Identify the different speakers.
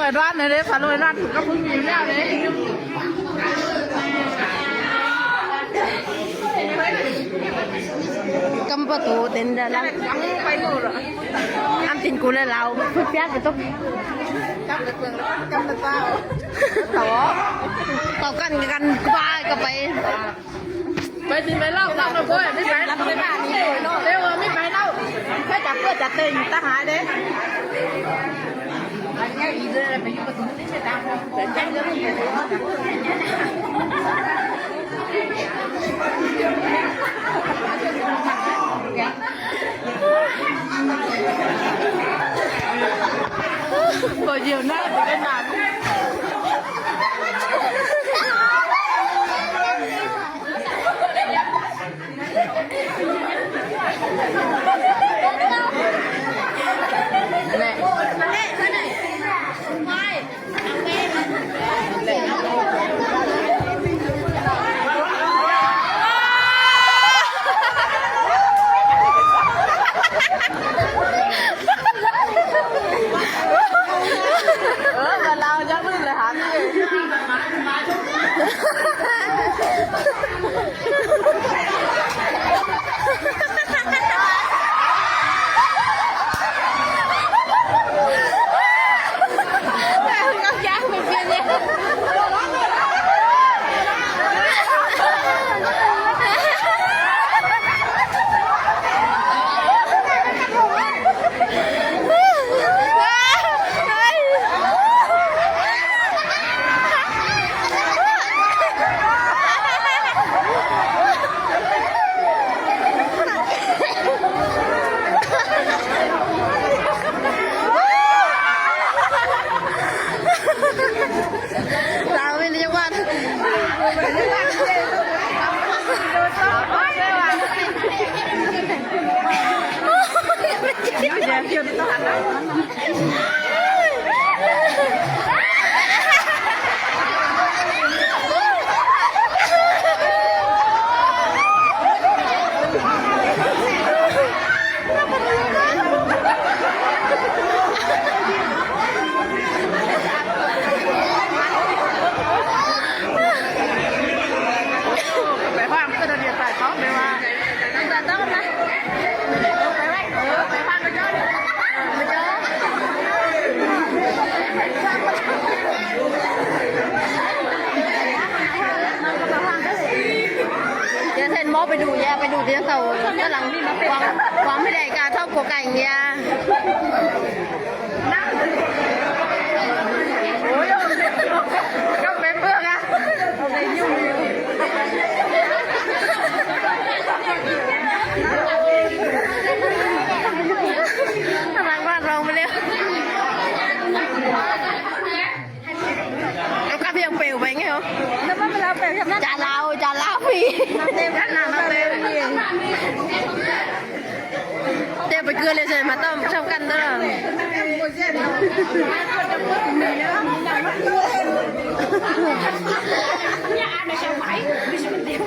Speaker 1: phải đoán này đấy phải lôi đoán của các phương tiện nào đấy cầm vào tủ tiền ra lắm ăn tiền của lại lao phết phết cái tốt cầm được sao tao căn ba cái bayไปสิไปเล่าเราโว้ยไม่ไปเราไม่มานี่เร็วไม่ไปเล่าแค่จับเพื่อจับเต็งตาหายเด้อันนี้อีเดอร์ไปอยู่ประตูนี่ใช่ไหมแต่แจ้งเรื่องนี้ตัวเดียวหน้าไปกันนานไปดูยาไปดูที่นั่นเขากำลังวางไม่ได้การชอบกัวไก่ยาโอ้ยก็เป็นเพื่อนอะในยุ่งทำไมบ้านเราไปเร็วเอากระเพียงเปลวไปไงเหรอแล้วมันเป็นเราเปลวทำหน้าจ่าลาวพี่เต็มขนาดมาเต็มเดี๋ยวไปเกลือเลยใช่ไหมต้มชอบกันด้วยเนี่ยอ่านในเชียงใหม่ไม่ใช่มันเดียว